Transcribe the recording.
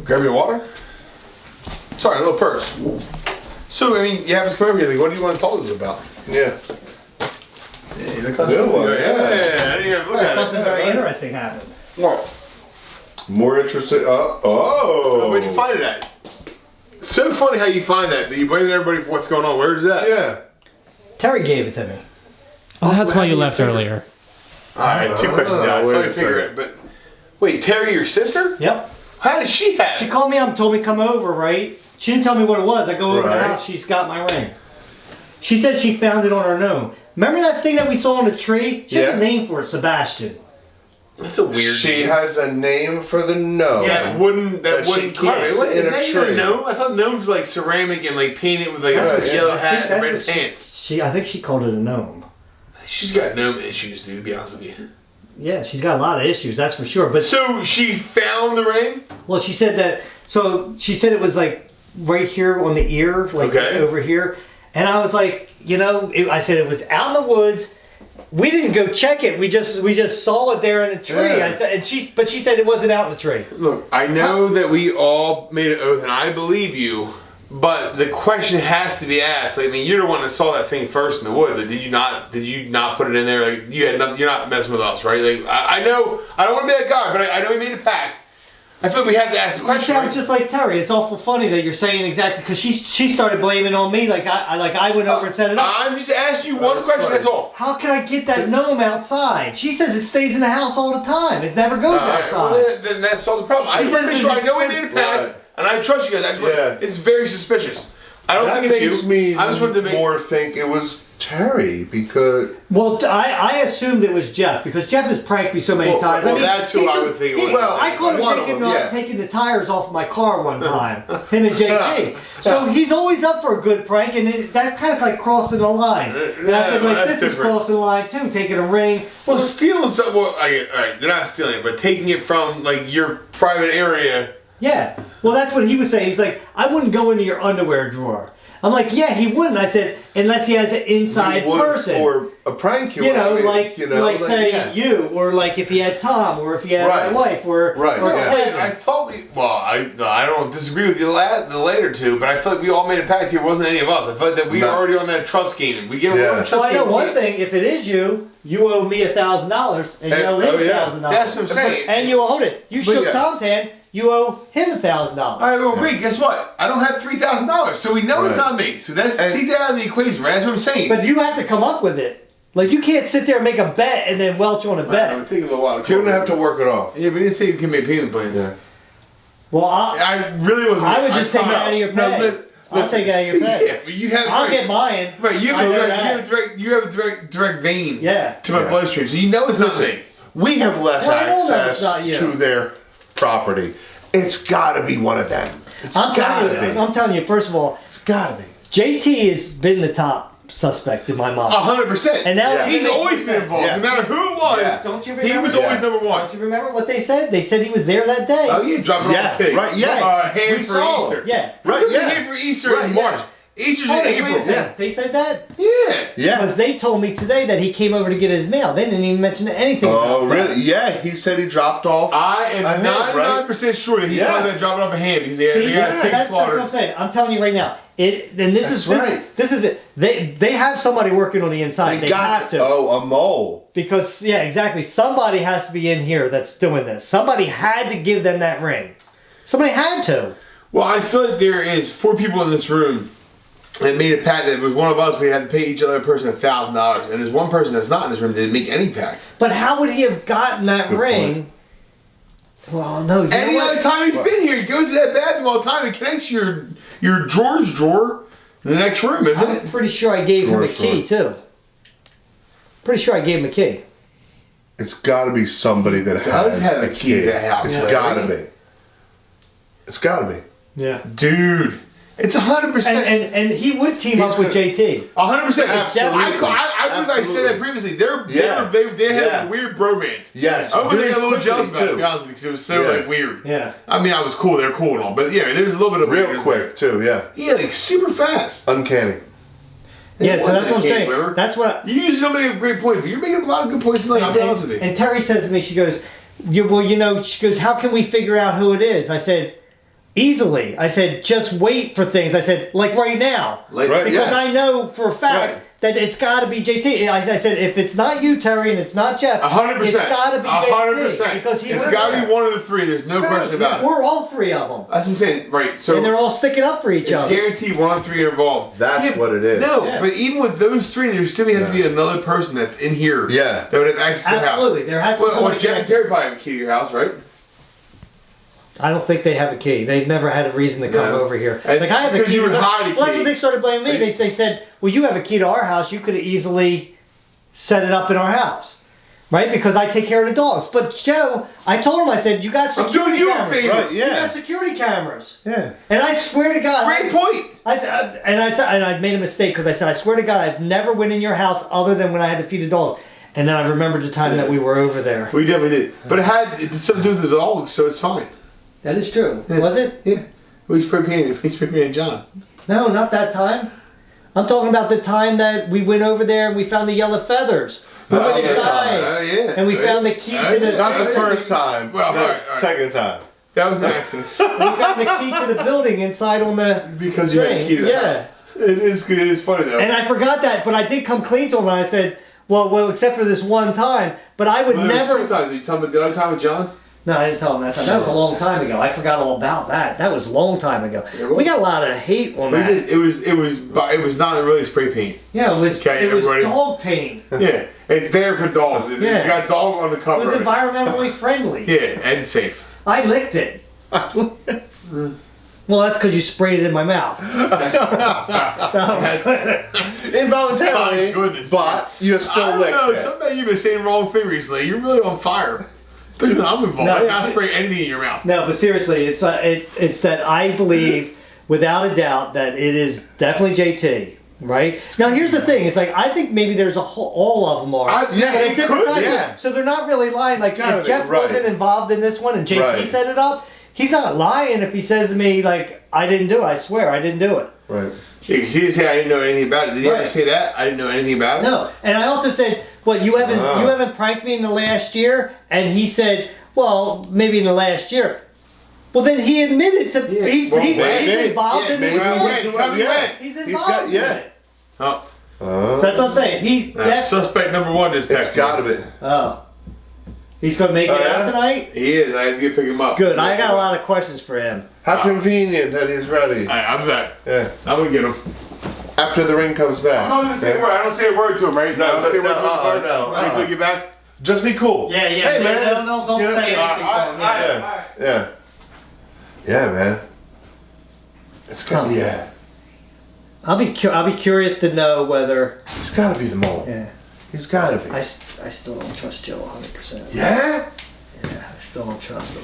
Grab me water? Sorry, a little purse. So, I mean, you have us come over here. Like, what do you want to talk to us about? Yeah. Yeah, you look like something. Yeah. Look at something very interesting happened. What? More interesting. Where'd you find it at? It's so funny how you find that you blame everybody for what's going on. Where's that? Yeah. Terry gave it to me. Oh, that's why you left earlier. Alright, 2 questions, guys. wait So a you figure second. it. But wait, Terry, your sister? Yep. How did she have She it? called me up and told me to come over, right? She didn't tell me what it was. I go over to the Right. house, she's got my ring. She said she found it on her gnome. Remember that thing that we saw on the tree? She has a name for it, Sebastian. That's a weird She name. has a name for the gnome. That wooden That she wooden keeps carving. What, in is a that even a tree. gnome? I thought gnomes were like ceramic and like painted with like That's a what yellow I hat think and that's red what pants. I think she called it a gnome. She's got gnome issues, dude, to be honest with you. Yeah, she's got a lot of issues, that's for sure. But So she found the ring? well, she said that. So she said it was like right here on the ear, like over here. And I was like, I said it was out in the woods. We didn't go check it. We just saw it there in the tree. Yeah. I said, but she said it wasn't out in the tree. Look, I know that we all made an oath, and I believe you. But the question has to be asked. Like, I mean, you're the one that saw that thing first in the woods. Like, did you not put it in there? Like, you had nothing. You're not messing with us, right? Like, I know. I don't want to be that guy, but I know we made a pact. I feel like we have to ask the You question. sound Right? just like Terry. It's awful funny that you're saying exactly because she started blaming on me. Like I went over and set it up. I'm just asking you one question. That's all. How can I get that gnome outside? She says it stays in the house all the time. It never goes outside. Well, then that solves the problem. I'm She says pretty it's sure I know we made a pact, Right. and I trust you guys. I just want, it's very suspicious. I don't That think it's makes you. me I just wanted to make more think it was Terry because. Well, I assumed it was Jeff because Jeff has pranked me so many times. well, I mean, that's who I would think it was. Well, I caught him one of taking, them, taking the tires off of my car one time. Him and JT. So he's always up for a good prank, and that kind of like crossing the line. And I said, like, that's this is different. crossing the line too, taking a ring. Well, stealing something. Well, all right, they're not stealing it, but taking it from like your private area. Yeah. Well, that's what he was saying. He's like, I wouldn't go into your underwear drawer. I'm like, yeah, he wouldn't. I said, unless he has an inside person. Or a prank, like say you, or like if he had Tom, or if he had my wife, or Kevin. I thought I don't disagree with you the later two, but I feel like we all made a pact here. It wasn't any of us. I felt that we were already on that trust game. We get on the trust So I know game. one thing. If it is you, you owe me $1,000, and you owe him $1,000. That's what I'm saying. And you owed it. You shook Tom's hand. You owe him $1,000. I agree. Guess what? I don't have $3,000, so we know it's not me. So that's take that out of the equation, right? That's what I'm saying. But you have to come up with it. Like you can't sit there and make a bet and then welch on a bet. It would take a little while. You're gonna have to work it off. Yeah, but you didn't say you can make payment plans. Yeah. Well, I really wasn't. I would just take it out of your pay. I'll take it out of your pay. Yeah, but you have. I'll get mine. Right, you have a direct vein. Yeah. To my bloodstream, so you know it's not me. We have less Well, I don't know access it's not you. to their property. It's gotta be one of them. I'm telling you, first of all, It's gotta be. JT has been the top suspect in my mind. 100%. And now he's always been involved. Yeah. No matter who it was, Don't you remember? he was always number one. Don't you remember what they said? They said he was there that day. Oh, yeah, dropping off the pig. Right, yeah. Ham We for saw Easter. him. Yeah. Right, Who's a yeah. ham for Easter in Right, March? yeah. Easter's Oh, in wait April. a second. They said that? Yeah. Yeah. Because they told me today that he came over to get his mail. They didn't even mention anything Oh, about that. really? Yeah, he said he dropped off. I am A ham, 99% sure that he told them to drop it off a ham because they See, got a pig that's what slaughtered. I'm saying. I'm telling you right now. This is it. They have somebody working on the inside. They have to. Oh, a mole. Because, yeah, exactly. Somebody has to be in here that's doing this. Somebody had to give them that ring. Somebody had to. Well, I feel like there is 4 people in this room that made a pact that if it was one of us, we'd have to pay each other person $1,000. And there's one person that's not in this room that didn't make any pact. But how would he have gotten that ring? Well, no. Any other time he's been here, he goes to that bathroom all the time and connects your drawers drawer in the next room, isn't I'm it? pretty sure I gave him a key, too. Pretty sure I gave him a key. It's gotta be somebody that has have a a key to key. that house, It's Larry. gotta be. It's gotta be. Yeah. Dude, it's 100%. And he would team up with JT. 100%. Absolutely. I believe I said that previously. They had a weird bromance. Yes. I was Really a little quickly, jealous about it, to too. be honest with you, because it was so like weird. Yeah. I mean, I was cool. They're cool and all, but yeah, there was a little bit of Real weirdness quick, too, yeah. there. Yeah, like super fast. Uncanny. Yeah, so that's what I'm Kate saying. Weber. That's what. You usually don't make a great point, but you're making a lot of good points tonight. I'll be honest with you. And Terry says to me, she goes, she goes, how can we figure out who it is? I said, easily. I said, just wait for things. I said, like right now. Like, Right. Because Yeah. I know for a fact Right. that it's got to be JT. I said, if it's not you, Terry, and it's not Jeff, 100%. it's got to be JT. 100%. Because he It's was got to there. be one of the three. There's no question about it. We're all three of them. That's what I'm saying. Right. So And they're all sticking up for each it's other. guaranteed one of three are involved. That's what it is. No, Yeah. but even with those three, there still has to be another person that's in here. Yeah. That would have access to the house. Absolutely. There has to be Well, somebody Jeff and connected. Terry probably have a key to your house, right? I don't think they have a key. They've never had a reason to come No. over here. And Like I have a because key. you would to hide a Well, that's key. what they started blaming me. They said, "Well, you have a key to our house. You could have easily set it up in our house, right? Because I take care of the dogs." But Joe, I told him, I said, "You got I'm security doing you a cameras. favor. Right, You yeah. got security cameras." Yeah. And I swear to God, Great point. I said, and I made a mistake because I said, "I swear to God, I've never went in your house other than when I had to feed the dogs." And then I remembered the time that we were over there. We definitely did. But it did something to do with the dogs, so it's fine. That is true. Was it? Yeah. He's preparing John. No, not that time. I'm talking about the time that we went over there and we found the yellow feathers. We went yeah. inside Oh, yeah. and we found the key to the. Not the first time. Well, the all right. second time. That was an accident. We found the key to the building inside on the Because you had a thing. key to the Yeah. house. It is good. It's funny though. And I forgot that, but I did come clean to him. And I said, well, except for this one time, but I would Well, there was never. two times. You tell me the other time with John? No, I didn't tell him that time. That was a long time ago. I forgot all about that. That was a long time ago. We got a lot of hate on We that. did. It was not really spray paint. Yeah, it was. Okay, it was everybody. dog paint. Yeah, it's there for dogs. It's Yeah. got dog on the It cover. was of it. environmentally friendly. Yeah, and safe. I licked it. Well, that's because you sprayed it in my mouth. Involuntarily, My goodness. but you I still don't licked know. it. Somebody you've been saying wrong thing recently. You're really on fire. Especially when I'm involved. No, I did not spray anything in your mouth. No, but seriously, it's that I believe without a doubt that it is definitely JT. Right now, here's the thing: it's like I think maybe there's all of them are. Yeah, But at it different could, times, yeah. So they're not really lying. Like gotta if be, Jeff right. wasn't involved in this one and JT Right. set it up, he's not lying if he says to me like I didn't do it. I swear I didn't do it. Right. Yeah, because he didn't say I didn't know anything about it. Did he ever Right. say that? I didn't know anything about it? No, and I also said, "What you haven't pranked me in the last year?" And he said, "Well, maybe in the last year." Well, then he admitted to Yeah. he's Well, maybe. involved Yeah, in this. maybe I one. went. Tell me when. He's He's involved got- in yeah. it. Oh, So that's what I'm saying. He's suspect number one just texted It's gotta me. be. Oh, he's gonna make Oh, it out yeah? tonight. He is. I had to go pick him up. Good. I got a lot of questions for him. How convenient that he's ready. I'm back. Yeah. I'm gonna get him. After the ring comes back. I'm not gonna say a word. I don't say a word to him, right? No, I don't say a word to him. no, no, Until you get back. Just be cool. Yeah, yeah. Hey, man. Don't Yeah. say anything to him. Yeah. Yeah. Yeah. Yeah, man. It's gonna Huh. yeah. I'll be curious to know whether. He's gotta be the mole. Yeah. He's gotta be. I still don't trust Joe 100%. Yeah? Yeah, I still don't trust him.